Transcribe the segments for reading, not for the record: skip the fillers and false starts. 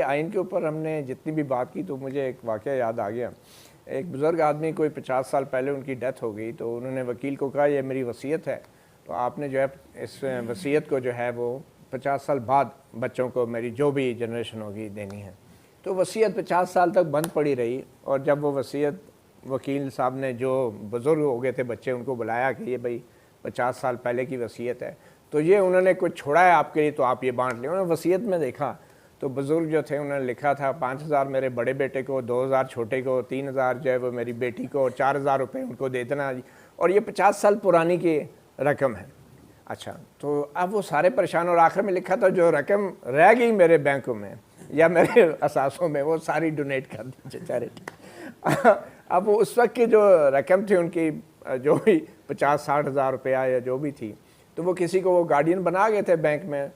آئین کے اوپر ہم نے جتنی بھی بات کی تو مجھے ایک واقعہ یاد آ گیا. ایک بزرگ آدمی کوئی 50 سال پہلے ان کی ڈیتھ ہو گئی تو انہوں نے وکیل کو کہا یہ میری وصیت ہے, تو آپ نے جو ہے اس وصیت کو جو ہے وہ 50 سال بعد بچوں کو میری جو بھی جنریشن ہوگی دینی ہے. تو وصیت 50 سال تک بند پڑی رہی, اور جب وہ وصیت وکیل صاحب نے جو بزرگ ہو گئے تھے بچے ان کو بلایا کہ یہ بھائی 50 سال پہلے کی وصیت ہے, تو یہ انہوں نے کچھ چھوڑا ہے آپ کے لیے تو آپ یہ بانٹ لیں. انہوں نے وصیت میں دیکھا تو بزرگ جو تھے انہوں نے لکھا تھا 5,000 میرے بڑے بیٹے کو, 2,000 چھوٹے کو, 3,000 جو ہے وہ میری بیٹی کو, اور 4,000 روپے ان کو دے دینا, اور یہ 50 سال پرانی کی رقم ہے. اچھا, تو اب وہ سارے پریشان, اور آخر میں لکھا تھا جو رقم رہ گئی میرے بینکوں میں یا میرے اثاثوں میں وہ ساری ڈونیٹ کر دیجیے چیریٹی. اب اس وقت کی جو رقم تھی ان کی جو بھی 50-60 ہزار روپیہ یا جو بھی تھی, تو وہ کسی کو وہ گارڈین بنا گئے تھے بینک میں,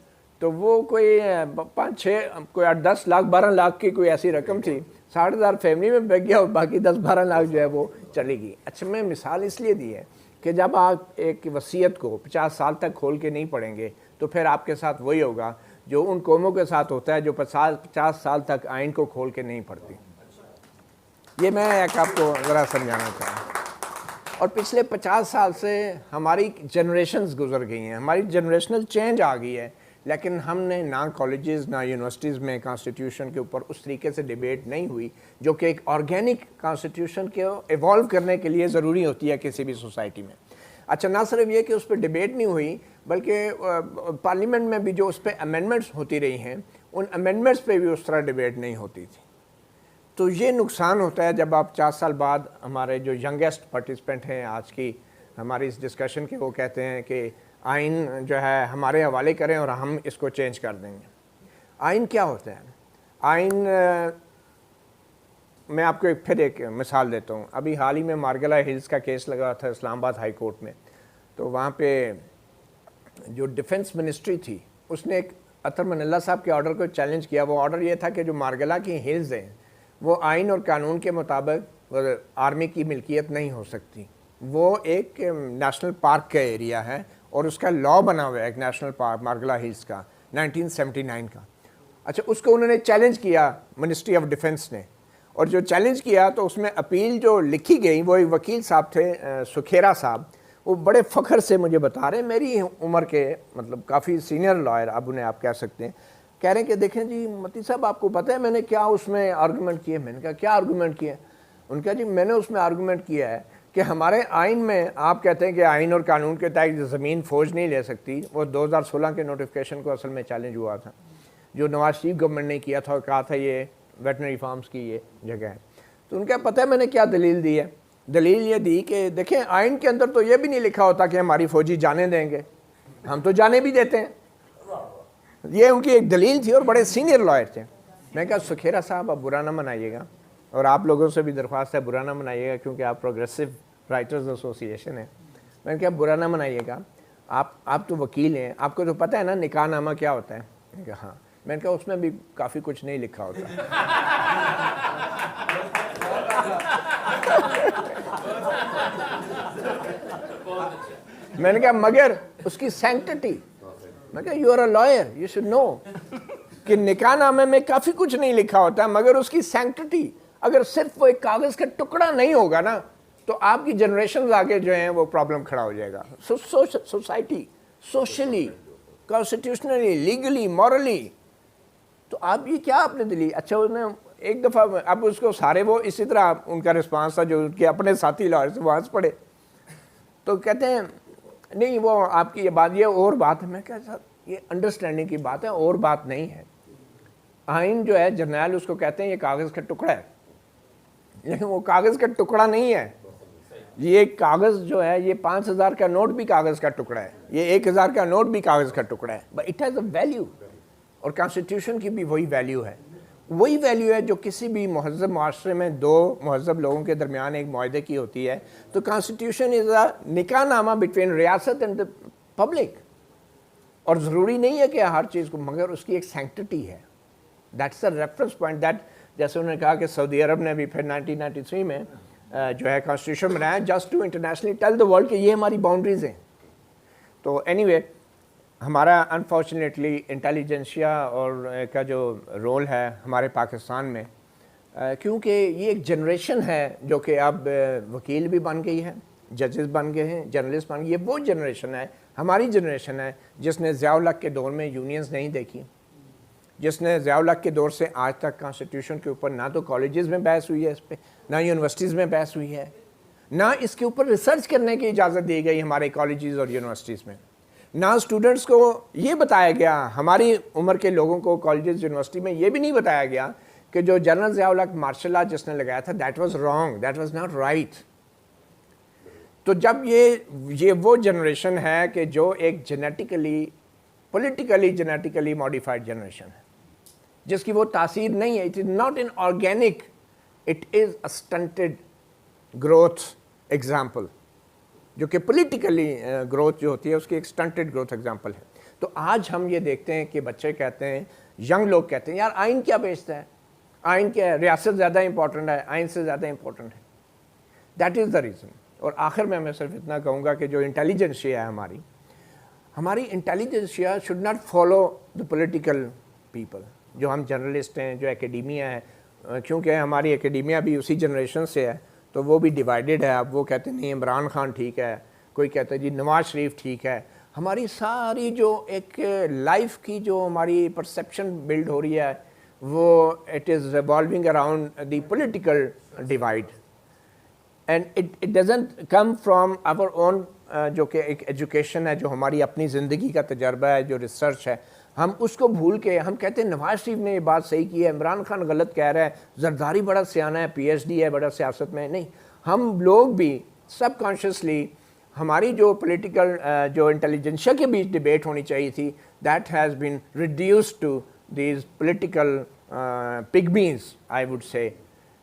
تو وہ کوئی 5-6 کوئی 8-10 لاکھ 12 لاکھ کی کوئی ایسی رقم تھی. 60,000 فیملی میں بک گیا اور باقی 10-12 لاکھ جو ہے وہ چلی گئی. اچھا, میں مثال اس لیے دی ہے کہ جب آپ ایک وصیت کو 50 سال تک کھول کے نہیں پڑھیں گے تو پھر آپ کے ساتھ وہی ہوگا جو ان قوموں کے ساتھ ہوتا ہے جو 50 سال تک آئین کو کھول کے نہیں پڑھتی. یہ میں ایک آپ کو ذرا سمجھانا چاہوں. اور پچھلے 50 سال سے ہماری جنریشنز گزر گئی ہیں, ہماری جنریشنل چینج آ گئی ہے, لیکن ہم نے نہ کالجز نہ یونیورسٹیز میں کانسٹیٹیوشن کے اوپر اس طریقے سے ڈیبیٹ نہیں ہوئی جو کہ ایک آرگینک کانسٹیٹیوشن کے ایوالو کرنے کے لیے ضروری ہوتی ہے کسی بھی سوسائٹی میں. اچھا, نہ صرف یہ کہ اس پہ ڈیبیٹ نہیں ہوئی بلکہ پارلیمنٹ میں بھی جو اس پہ امینڈمنٹس ہوتی رہی ہیں ان امینڈمنٹس پہ بھی اس طرح ڈیبیٹ نہیں ہوتی تھی. تو یہ نقصان ہوتا ہے جب آپ 50 سال بعد ہمارے جو ینگیسٹ پارٹیسپینٹ ہیں آج کی ہماری اس ڈسکشن کے, وہ کہتے ہیں کہ آئین جو ہے ہمارے حوالے کریں اور ہم اس کو چینج کر دیں گے. آئین کیا ہوتا ہے؟ آئین میں آپ کو پھر ایک مثال دیتا ہوں. ابھی حال ہی میں مارگلہ ہلز کا کیس لگا تھا اسلام آباد ہائی کورٹ میں, تو وہاں پہ جو ڈیفنس منسٹری تھی اس نے ایک اطہر من اللہ صاحب کے آرڈر کو چیلنج کیا. وہ آرڈر یہ تھا کہ جو مارگلہ کی ہلز ہیں وہ آئین اور قانون کے مطابق آرمی کی ملکیت نہیں ہو سکتی. وہ ایک نیشنل پارک کا ایریا ہے اور اس کا لاء بنا ہوا ہے ایک نیشنل پارک مارگلہ ہلز کا 1979 کا. اچھا, اس کو انہوں نے چیلنج کیا منسٹری آف ڈیفنس نے, اور جو چیلنج کیا تو اس میں اپیل جو لکھی گئی وہ ایک وکیل صاحب تھے سکھیرا صاحب, وہ بڑے فخر سے مجھے بتا رہے ہیں, میری عمر کے مطلب کافی سینئر لائر اب انہیں آپ کہہ سکتے ہیں, کہہ رہے ہیں کہ دیکھیں جی متی صاحب آپ کو پتہ ہے میں نے کیا اس میں آرگومنٹ کیا. میں نے کہا کیا آرگومنٹ کیا؟ ان کا جی میں نے اس میں آرگومنٹ کیا ہے کہ ہمارے آئین میں آپ کہتے ہیں کہ آئین اور قانون کے تحت زمین فوج نہیں لے سکتی. وہ 2016 کے نوٹیفیکیشن کو اصل میں چیلنج ہوا تھا جو نواز شریف گورنمنٹ نے کیا تھا اور کہا تھا یہ ویٹنری فارمز کی یہ جگہ ہے. تو ان کا پتہ ہے میں نے کیا دلیل دی ہے؟ دلیل یہ دی کہ دیکھیں آئین کے اندر تو یہ بھی نہیں لکھا ہوتا کہ ہماری فوجی جانے دیں گے, ہم تو جانے بھی دیتے ہیں. یہ ان کی ایک دلیل تھی اور بڑے سینئر لائر تھے. میں کہا سکھیرا صاحب آپ برا نہ منائیے گا, اور آپ لوگوں سے بھی درخواست ہے برا نہ منائیے گا کیونکہ آپ پروگریسو رائٹرز ایسوسی ایشن ہے. میں نے کہا برا نہ منائیے گا, آپ تو وکیل ہیں, آپ کو تو پتہ ہے نا نکاح نامہ کیا ہوتا ہے؟ میں نے کہا ہاں. میں نے کہا اس میں بھی کافی کچھ نہیں لکھا ہوتا. میں نے کہا مگر اس کی سینکٹٹی, میں کہا you are a lawyer you should know کہ نکاح نامے میں کافی کچھ نہیں لکھا ہوتا مگر اس کی سینکٹٹی اگر صرف وہ ایک کاغذ کا ٹکڑا نہیں ہوگا نا تو آپ کی جنریشنز آگے جو ہیں وہ پرابلم کھڑا ہو جائے گا. Society socially constitutionally legally morally. تو آپ یہ کیا آپ نے دلی. اچھا انہیں ایک دفعہ اب اس کو سارے وہ اسی طرح ان کا رسپانس تھا جو ان کے اپنے ساتھی لائر سے وہاں سے پڑھے تو کہتے ہیں نہیں وہ آپ کی یہ بات یہ اور بات ہے. میں کہا صاحب یہ انڈرسٹینڈنگ کی بات ہے اور بات نہیں ہے. آئین جو ہے جرنیل اس کو کہتے ہیں یہ کاغذ کا ٹکڑا ہے, لیکن وہ کاغذ کا ٹکڑا نہیں ہے. یہ کاغذ جو ہے یہ 5,000 کا نوٹ بھی کاغذ کا ٹکڑا ہے, یہ 1,000 کا نوٹ بھی کاغذ کا ٹکڑا ہے, but it has a value. اور کانسٹیٹیوشن کی بھی وہی ویلیو ہے. وہی ویلیو ہے جو کسی بھی مہذب معاشرے میں دو مہذب لوگوں کے درمیان ایک معاہدے کی ہوتی ہے. تو کانسٹیٹیوشن از اے نکاح نامہ بٹوین ریاست اینڈ دا پبلک. اور ضروری نہیں ہے کہ ہر چیز کو, مگر اس کی ایک سینکٹٹی ہے. That's a reference point. That جیسے انہوں نے کہا کہ سعودی عرب نے بھی پھر 1993 میں جو ہے کانسٹیٹیوشن بنایا just to internationally tell the world کہ یہ ہماری باؤنڈریز ہیں. تو اینی وے ہمارا انفارچونیٹلی انٹیلیجنسیا اور کا جو رول ہے ہمارے پاکستان میں، کیونکہ یہ ایک جنریشن ہے جو کہ اب وکیل بھی بن گئی ہے، ججز بن گئے ہیں، جرنلسٹ بن گئے. یہ وہ جنریشن ہے، ہماری جنریشن ہے جس نے ضیاء الحق کے دور میں یونینز نہیں دیکھی، جس نے ضیاء الحق کے دور سے آج تک کانسٹیٹیوشن کے اوپر نہ تو کالجز میں بحث ہوئی ہے اس پہ، نہ یونیورسٹیز میں بحث ہوئی ہے، نہ اس کے اوپر ریسرچ کرنے کی اجازت دی گئی ہمارے کالجز اور یونیورسٹیز میں، نہ اسٹوڈنٹس کو یہ بتایا گیا، ہماری عمر کے لوگوں کو کالجز یونیورسٹی میں یہ بھی نہیں بتایا گیا کہ جو جنرل ضیاء الحق مارشل لا جس نے لگایا تھا that was wrong, that was not right. تو جب یہ وہ جنریشن ہے کہ جو ایک genetically politically genetically modified generation ہے جس کی وہ تاثیر نہیں ہے، it is not inorganic, it is a stunted growth example, جو کہ پولیٹیکلی گروتھ جو ہوتی ہے اس کی ایک اسٹنٹڈ گروتھ ایگزامپل ہے. تو آج ہم یہ دیکھتے ہیں کہ بچے کہتے ہیں، ینگ لوگ کہتے ہیں یار آئین کیا بیچتا ہے، آئین کیا ہے، ریاست زیادہ امپورٹنٹ ہے، آئین سے زیادہ امپورٹنٹ ہے. That is the reason. اور آخر میں صرف اتنا کہوں گا کہ جو انٹیلیجنسیا ہے ہماری intelligentsia should not follow the political people. جو ہم جرنلسٹ ہیں، جو اکیڈیمیا ہے، کیونکہ ہماری اکیڈیمیا بھی اسی جنریشن سے ہے تو وہ بھی ڈیوائیڈڈ ہے. اب وہ کہتے نہیں عمران خان ٹھیک ہے، کوئی کہتا ہے جی نواز شریف ٹھیک ہے. ہماری ساری جو ایک لائف کی جو ہماری پرسیپشن بلڈ ہو رہی ہے وہ it is revolving around the political divide, and it doesn't come from our own, جو کہ ایک ایجوکیشن ہے، جو ہماری اپنی زندگی کا تجربہ ہے، جو ریسرچ ہے. ہم اس کو بھول کے ہم کہتے ہیں نواز شریف نے یہ بات صحیح کی ہے، عمران خان غلط کہہ رہا ہے، زرداری بڑا سیانہ ہے، پی ایچ ڈی ہے، بڑا سیاست میں. نہیں، ہم لوگ بھی سب کانشیسلی ہماری جو پولیٹیکل جو انٹیلیجنسیا کے بیچ ڈبیٹ ہونی چاہیے تھی، that has been reduced to these political pygmies I would say,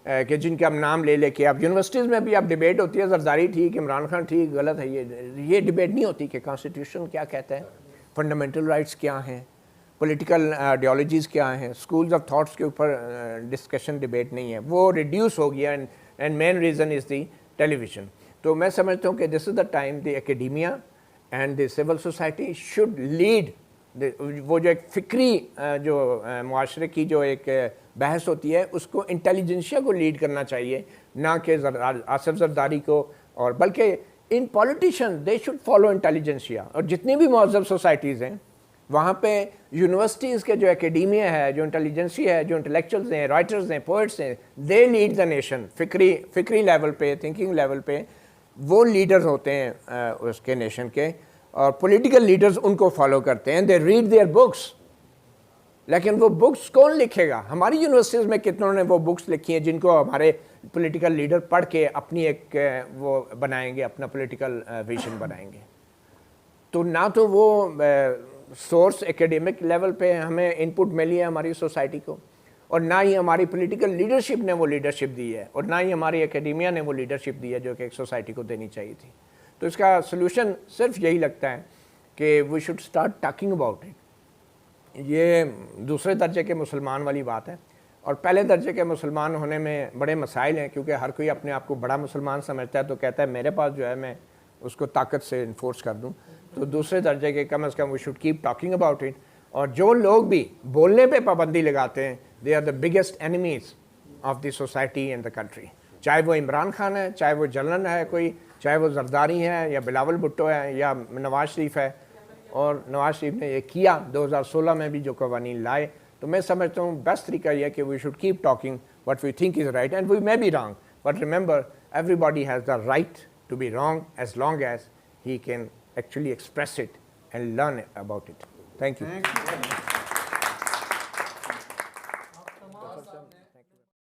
کہ جن کے ہم نام لے کے اب یونیورسٹیز میں بھی اب ڈبیٹ ہوتی ہے زرداری ٹھیک، عمران خان ٹھیک، غلط ہے. یہ ڈبیٹ نہیں ہوتی کہ کانسٹیٹیوشن کیا کہتا ہے، فنڈامنٹل رائٹس کیا ہیں، پولیٹیکل آئیڈیالوجیز کیا ہیں، اسکولز آف تھاٹس کے اوپر ڈسکشن ڈبیٹ نہیں ہے. وہ ریڈیوس ہو گیا، and main reason is the television. تو میں سمجھتا ہوں کہ this is the time the academia and the civil society should lead. وہ جو ایک فکری جو معاشرے کی جو ایک بحث ہوتی ہے اس کو انٹیلیجنسیا کو لیڈ کرنا چاہیے، نہ کہ آصف زرداری کو. اور بلکہ ان politician they should follow intelligentsia. اور جتنی بھی مہذب سوسائٹیز ہیں وہاں پہ یونیورسٹیز کے جو اکیڈیمیا ہے، جو انٹیلیجنسیا ہے، جو انٹلیکچوئلز ہیں، رائٹرز ہیں، پوئٹس ہیں، دے لیڈ دا نیشن. فکری لیول پہ، تھنکنگ لیول پہ وہ لیڈرز ہوتے ہیں اس کے نیشن کے، اور پولیٹیکل لیڈرز ان کو فالو کرتے ہیں. They read their books. لیکن وہ بکس کون لکھے گا؟ ہماری یونیورسٹیز میں کتنوں نے وہ بکس لکھی ہیں جن کو ہمارے پولیٹیکل لیڈر پڑھ کے اپنی ایک وہ بنائیں گے، اپنا پولیٹیکل ویژن بنائیں گے. تو نہ تو وہ سورس ایکیڈیمک لیول پہ ہمیں ان پٹ ملی ہے ہماری سوسائٹی کو، اور نہ ہی ہماری پولیٹیکل لیڈرشپ نے وہ لیڈرشپ دی ہے، اور نہ ہی ہماری اکیڈیمیا نے وہ لیڈرشپ دی ہے جو کہ ایک سوسائٹی کو دینی چاہیے تھی. تو اس کا سلوشن صرف یہی لگتا ہے کہ we should start talking about it. یہ دوسرے درجے کے مسلمان والی بات ہے، اور پہلے درجے کے مسلمان ہونے میں بڑے مسائل ہیں، کیونکہ ہر کوئی اپنے آپ کو بڑا مسلمان سمجھتا ہے تو کہتا ہے میرے پاس جو ہے میں اس کو طاقت سے انفورس کر دوں. تو دوسرے درجے کے کم از کم we should keep talking about it. اور جو لوگ بھی بولنے پہ پابندی لگاتے ہیں they are the biggest enemies of the society and the country. چاہے وہ عمران خان ہے، چاہے وہ جنرل ہے کوئی، چاہے وہ زرداری ہے یا بلاول بھٹو ہے یا نواز شریف ہے. اور نواز شریف نے یہ کیا 2016 میں بھی جو قوانین لائے. تو میں سمجھتا ہوں بیسٹ طریقہ یہ کہ we should keep talking what we think is right and we may be wrong, but remember everybody has the right to be wrong as long as he can actually express it and learn about it. Thank you.